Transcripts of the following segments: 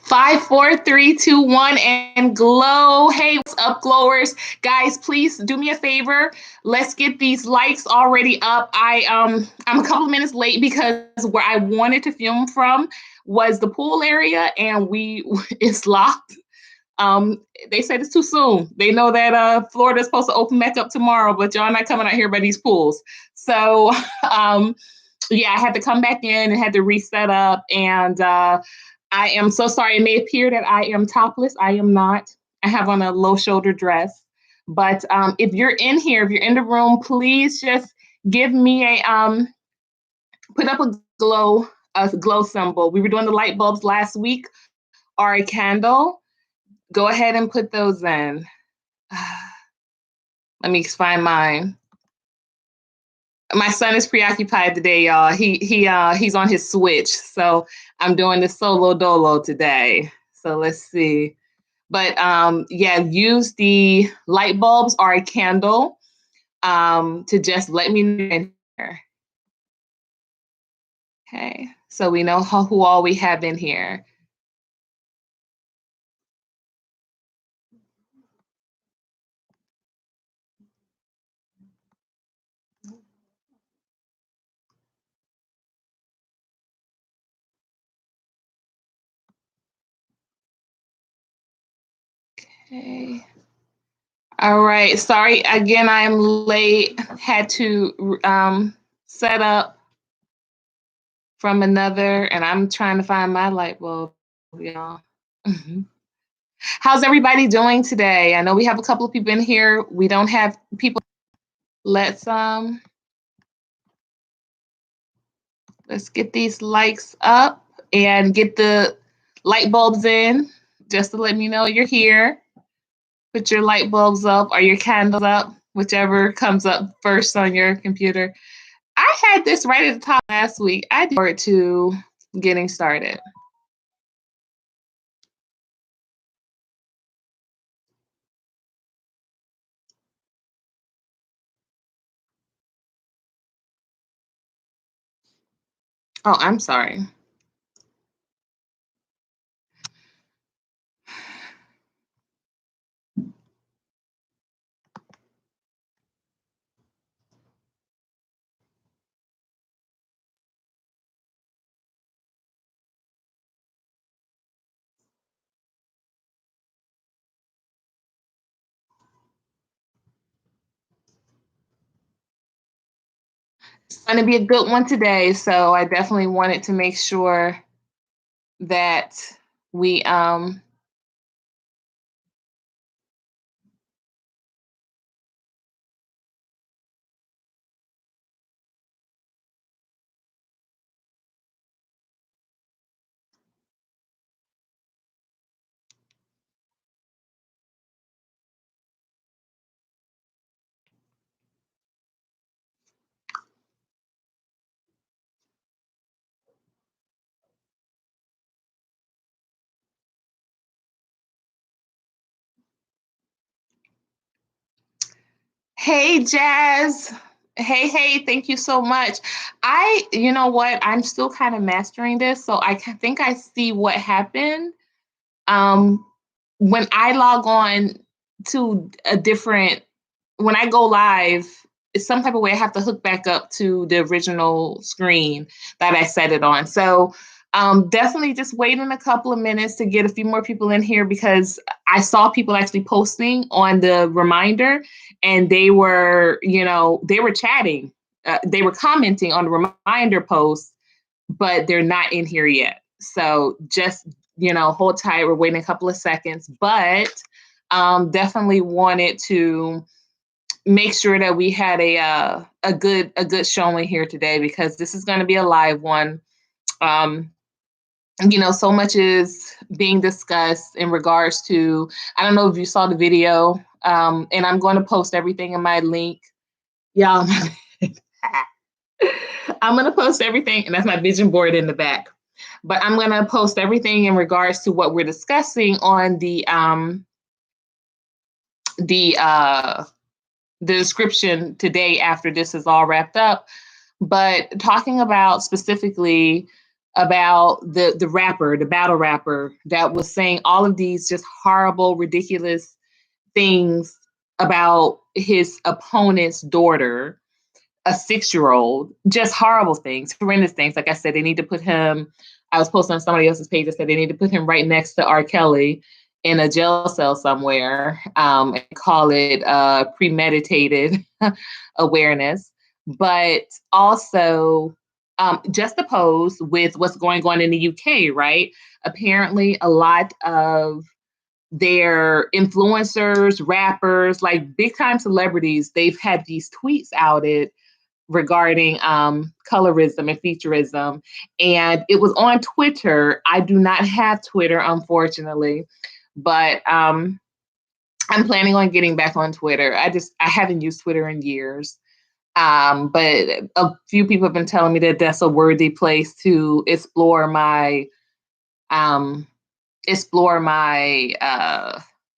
Five, four, three, two, one, and glow. Hey, what's up, glowers? Guys, please do me a favor. Let's get these likes already up. I'm a couple minutes late because where I wanted to film from was the pool area, and we it's locked. They said it's too soon. They know that Florida's supposed to open back up tomorrow, but y'all not coming out here by these pools. So um, yeah, I had to come back in and had to reset up. And I am so sorry. It may appear that I am topless. I am not. I have on a low shoulder dress. But if you're in here, if you're in the room, please just give me put up a glow symbol. We were doing the light bulbs last week or a candle. Go ahead and put those in. Let me find mine. My son is preoccupied today, y'all. He's on his Switch, so I'm doing this solo dolo today. So let's see. But yeah, use the light bulbs or a candle to just let me know in here. Okay, so we know who all we have in here. Okay. All right. Sorry again, I'm late. Had to set up from another, and I'm trying to find my light bulb, y'all. How's everybody doing today? I know we have a couple of people in here. We don't have people. Let's get these likes up and get the light bulbs in just to let me know you're here. Put your light bulbs up or your candles up, whichever comes up first on your computer. I had this right at the top last week. I look forward to getting started. Oh, I'm sorry. It's going to be a good one today, so I definitely wanted to make sure that we Hey, Jazz. Hey, thank you so much. You know what? I'm still kind of mastering this, so I think I see what happened. Um, when I log on to a different, when I go live, it's some type of way I have to hook back up to the original screen that I set it on. So definitely just waiting a couple of minutes to get a few more people in here because I saw people actually posting on the reminder and they were, they were chatting. They were commenting on the reminder post, but they're not in here yet. So just, hold tight. We're waiting a couple of seconds, but definitely wanted to make sure that we had a good showing here today because this is going to be a live one. So much is being discussed in regards to, I don't know if you saw the video, and I'm going to post everything in my link. Yeah, I'm going to post everything, and that's my vision board in the back. But I'm going to post everything in regards to what we're discussing on the description today after this is all wrapped up. But talking about specifically about the rapper, the battle rapper that was saying all of these just horrible, ridiculous things about his opponent's daughter, a 6-year-old, just horrible things, horrendous things. Like I said, they need to put him, I was posting on somebody else's page that said they need to put him right next to R. Kelly in a jail cell somewhere, and call it premeditated awareness. But also, just opposed with what's going on in the UK, right? Apparently, a lot of their influencers, rappers, like big time celebrities, they've had these tweets outed regarding colorism and featureism. And it was on Twitter. I do not have Twitter, unfortunately, but I'm planning on getting back on Twitter. I haven't used Twitter in years. But a few people have been telling me that that's a worthy place to um, explore my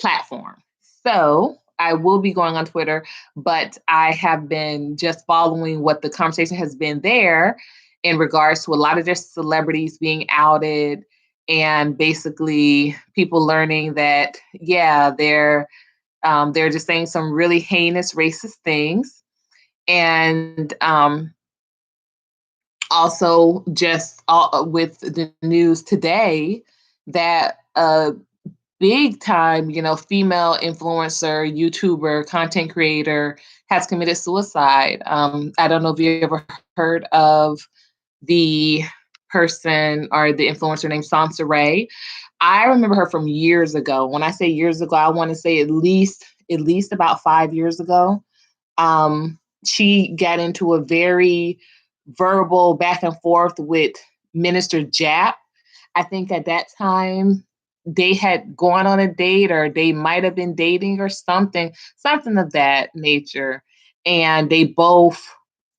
platform. So I will be going on Twitter, but I have been just following what the conversation has been there in regards to a lot of their celebrities being outed and basically people learning that, yeah, they're just saying some really heinous racist things. And also just with the news today that big time, female influencer, YouTuber, content creator has committed suicide. I don't know if you ever heard of the person or the influencer named Sansa Ray. I remember her from years ago. When I say years ago, I want to say at least about 5 years ago. She got into a very verbal back and forth with Minister Jap. I think at that time they had gone on a date or they might have been dating or something of that nature. And they both,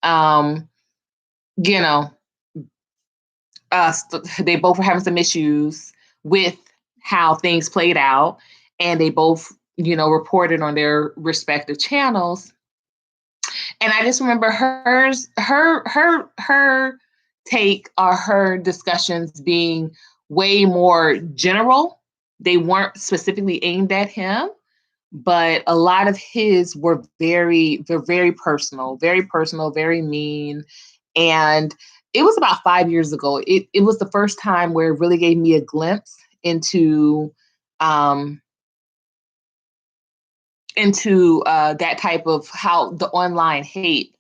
um, you know, they both were having some issues with how things played out. And they both, reported on their respective channels. And I just remember her take or her discussions being way more general. They weren't specifically aimed at him, but a lot of his they're very personal, very mean. And it was about 5 years ago. It was the first time where it really gave me a glimpse um, into that type of how the online hate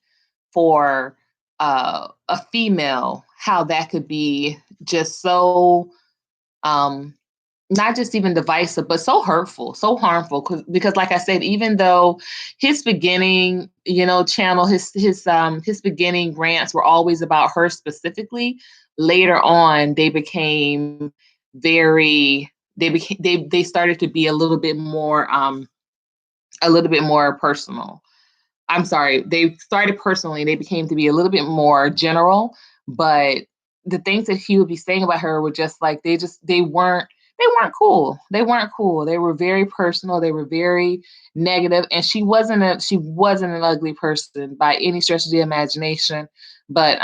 for a female, how that could be just so not just even divisive, but so hurtful, so harmful. Because, like I said, even though his beginning, channel, his beginning rants were always about her specifically. Later on, they became very. They started to be a little bit more personal. I'm sorry, they started personally, they became to be a little bit more general, but the things that he would be saying about her were just like they weren't cool. They weren't cool. They were very personal, they were very negative, and she wasn't an ugly person by any stretch of the imagination, but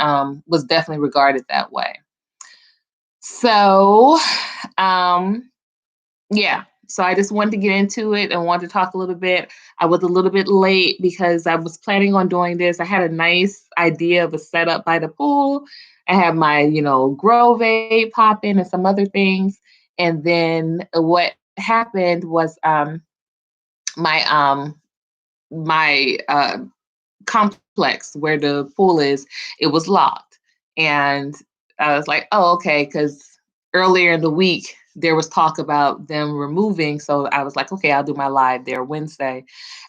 was definitely regarded that way. So, um yeah. So I just wanted to get into it and wanted to talk a little bit. I was a little bit late because I was planning on doing this. I had a nice idea of a setup by the pool. I had my, grow vape popping and some other things. And then what happened was my my complex where the pool is, it was locked. And I was like, oh, okay, because earlier in the week there was talk about them removing. So I was like, okay, I'll do my live there Wednesday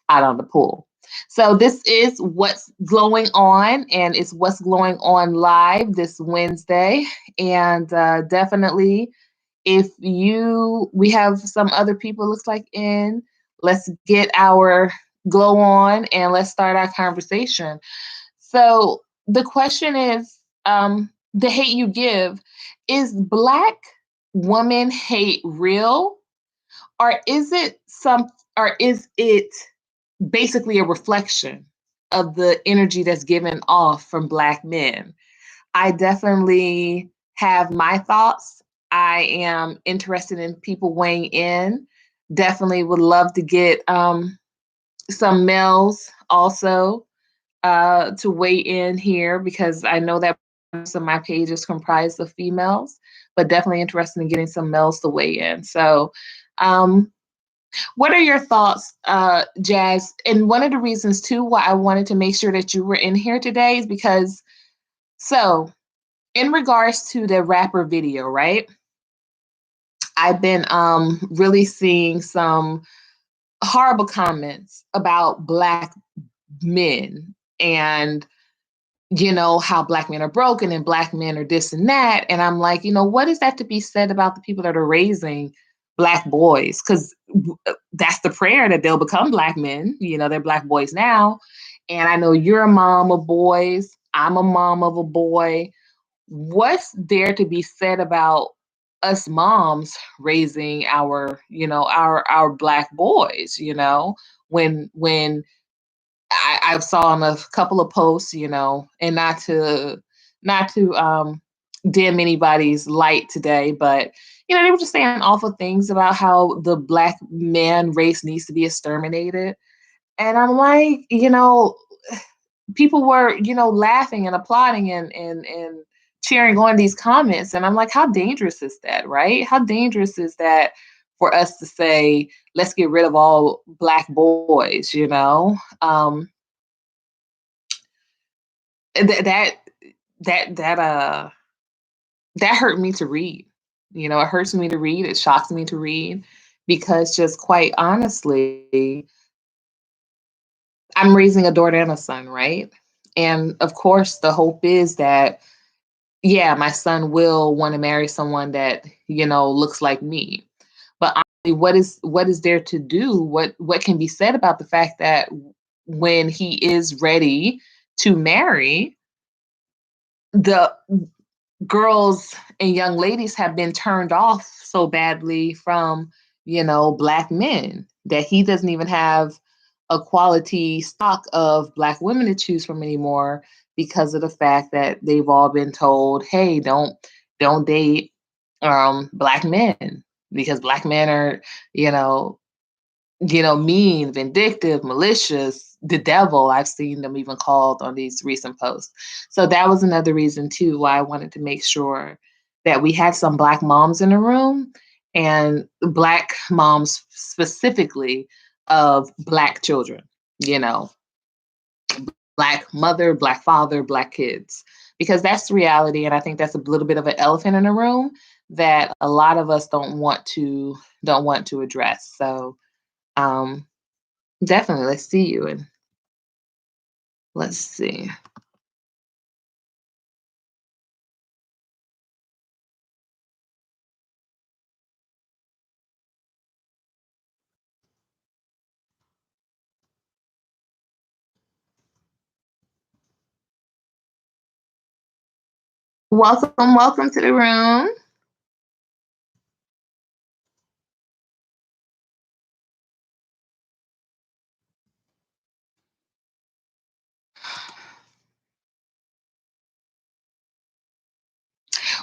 out on the pool. So this is what's going on, and it's what's going on live this Wednesday. And definitely, if we have some other people looks like in, let's get our glow on and let's start our conversation. So the question is, the hate you give, is Black woman hate real, or is it basically a reflection of the energy that's given off from Black men? I definitely have my thoughts. I am interested in people weighing in. Definitely would love to get some males also to weigh in here because I know that most of my page is comprised of females, but definitely interested in getting some males to weigh in. So, um, what are your thoughts, Jazz? And one of the reasons too why I wanted to make sure that you were in here today is because, so in regards to the rapper video, right? I've been really seeing some horrible comments about Black men and how Black men are broken and Black men are this and that. And I'm like, what is that to be said about the people that are raising Black boys? Because that's the prayer that they'll become Black men. They're Black boys now. And I know you're a mom of boys. I'm a mom of a boy. What's there to be said about us moms raising our Black boys, when I saw on a couple of posts, and not to dim anybody's light today, but they were just saying awful things about how the Black man race needs to be exterminated. And I'm like, people were, laughing and applauding and cheering on these comments. And I'm like, how dangerous is that, right? How dangerous is that for us to say, let's get rid of all Black boys, that that that uh that hurt me to read. It hurts me to read, it shocks me to read because just quite honestly, I'm raising a daughter and a son, right? And of course the hope is that yeah, my son will want to marry someone that, looks like me. But honestly, what is there to do? What can be said about the fact that when he is ready to marry, the girls and young ladies have been turned off so badly from, Black men that he doesn't even have a quality stock of Black women to choose from anymore because of the fact that they've all been told, hey, don't date Black men because Black men are, you know, mean, vindictive, malicious, the devil. I've seen them even called on these recent posts. So that was another reason too why I wanted to make sure that we had some Black moms in the room and Black moms specifically of Black children, you know, Black mother, Black father, Black kids, because that's the reality. And I think that's a little bit of an elephant in the room that a lot of us don't want to address. So um, definitely, let's see you and let's see. Welcome to the room.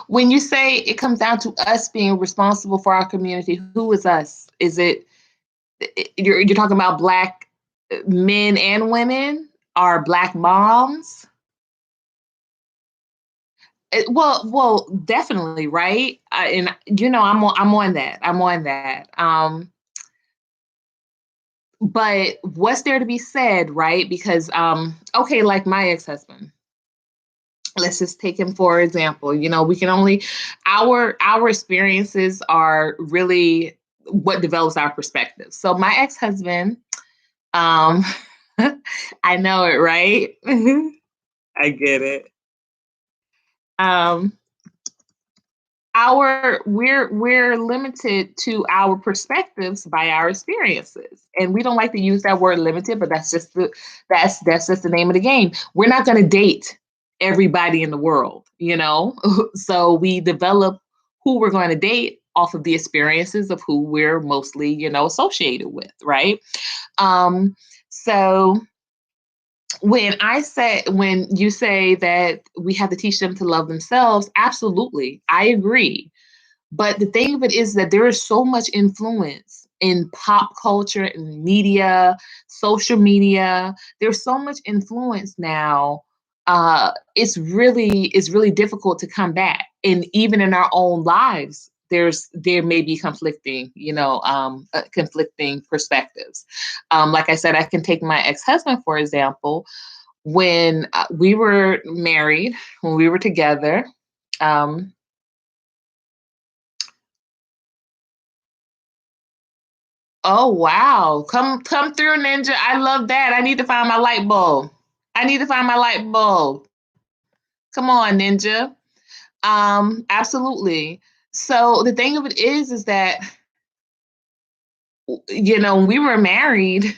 When you say it comes down to us being responsible for our community, who is us? Is it you're talking about Black men and women? Are Black moms? Well, definitely, right? And I'm on that. I'm on that. But what's there to be said, right? Because okay, like my ex-husband, let's just take him for example. We can only our experiences are really what develops our perspective. So my ex-husband, um I know it, right? I get it. um we're limited to our perspectives by our experiences, and we don't like to use that word limited, but that's just the name of the game. We're not going to date everybody in the world, so we develop who we're going to date off of the experiences of who we're mostly associated with, right? um so when you say that we have to teach them to love themselves, absolutely, I agree. But the thing of it is that there is so much influence in pop culture and media, social media. There's so much influence now. It's really difficult to come back. And even in our own lives, there may be conflicting perspectives. Like I said, I can take my ex-husband for example. When we were married, when we were together, um, oh wow. Come through, Ninja. I love that. I need to find my light bulb. I need to find my light bulb. Come on, Ninja. Absolutely. So the thing of it is that we were married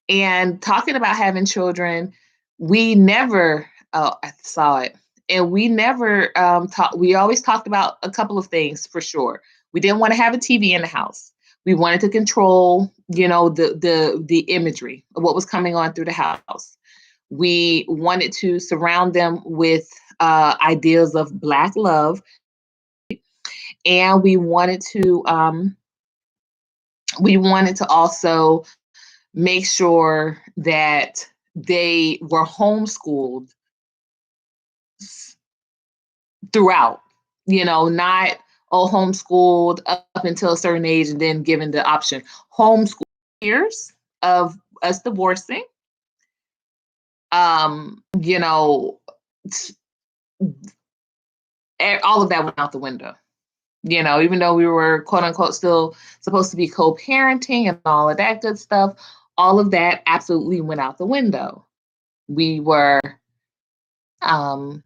and talking about having children, we never I saw it. And we never talked we always talked about a couple of things for sure. We didn't want to have a TV in the house. We wanted to control, the imagery of what was coming on through the house. We wanted to surround them with ideas of black love, and we wanted to also make sure that they were homeschooled throughout, not homeschooled up until a certain age and then given the option. Homeschool years of us divorcing, you know, all of that went out the window. Even though we were quote unquote still supposed to be co-parenting and all of that good stuff, all of that absolutely went out the window. We were um,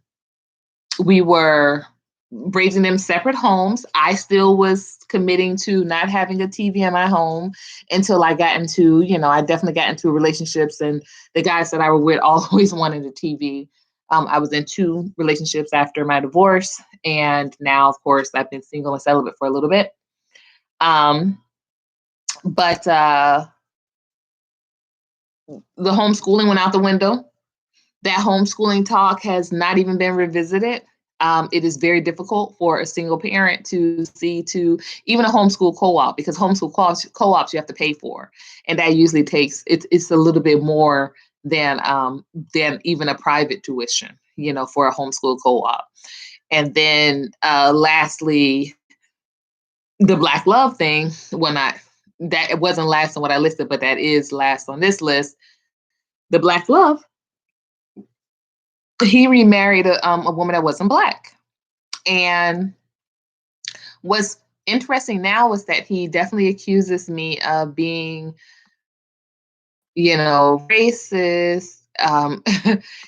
we were raising them separate homes. I still was committing to not having a TV in my home until I definitely got into relationships, and the guys that I were with always wanted a TV. I was in two relationships after my divorce, and now, of course, I've been single and celibate for a little bit. Um, but the homeschooling went out the window. That homeschooling talk has not even been revisited. It is very difficult for a single parent to see to even a homeschool co-op, because homeschool co-ops you have to pay for, and that usually takes it's a little bit more than even a private tuition, for a homeschool co-op. And then lastly, the Black love thing. Well, not that it wasn't last on what I listed, but that is last on this list. The Black love, he remarried a woman that wasn't Black. And what's interesting now is that he definitely accuses me of being, racist.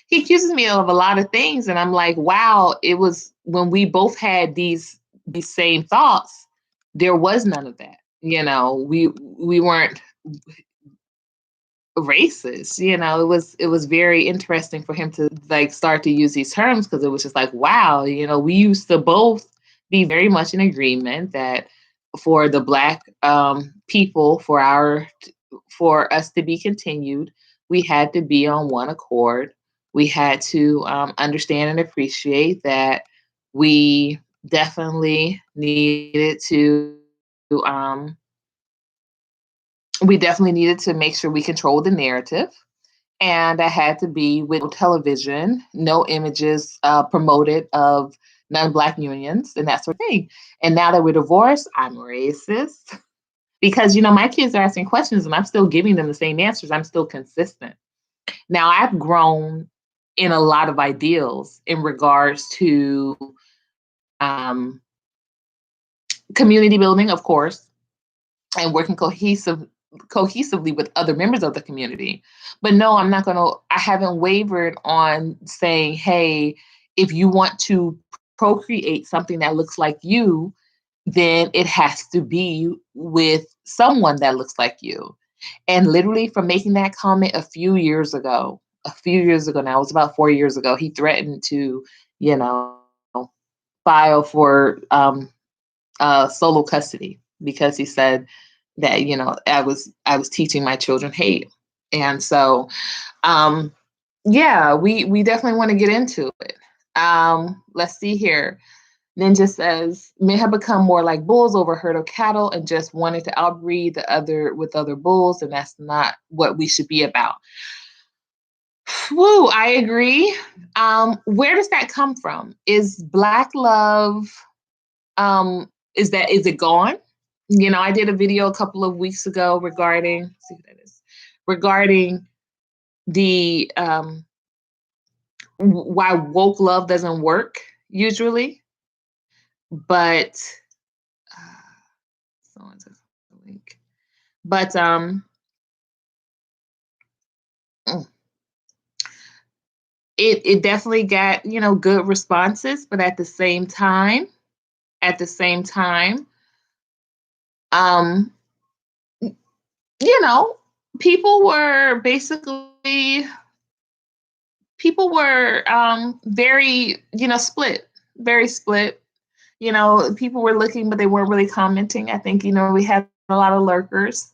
He accuses me of a lot of things. And I'm like, wow, it was when we both had these same thoughts, there was none of that. We weren't racist. It was very interesting for him to like start to use these terms, because it was just like, wow, we used to both be very much in agreement that for the Black people, for us to be continued, we had to be on one accord. We had to understand and appreciate that we definitely needed to um, make sure we controlled the narrative, and I had to be with television, no images promoted of non-Black unions and that sort of thing. And now that we're divorced, I'm racist because my kids are asking questions and I'm still giving them the same answers. I'm still consistent. Now I've grown in a lot of ideals in regards to um, community building, of course, and working cohesively with other members of the community. But no, I haven't wavered on saying, hey, if you want to procreate something that looks like you, then it has to be with someone that looks like you. And literally from making that comment a few years ago now, it was about 4 years ago, he threatened to, you know, file for solo custody because he said that I was teaching my children hate. And so um Yeah, we definitely want to get into it. Let's see here. Ninja says men have become more like bulls over herd of cattle and just wanted to outbreed the other with other bulls, and that's not what we should be about. Woo, I agree. Where does that come from? Is Black love, is it gone? You know, I did a video a couple of weeks ago regarding, let's see what that is, regarding the why woke love doesn't work usually, but someone says the link. But mm, it definitely got, you know, good responses, but at the same time, um, you know, people were basically people were very, you know, split, very split. You know, people were looking, but they weren't really commenting. I think, you know, we had a lot of lurkers.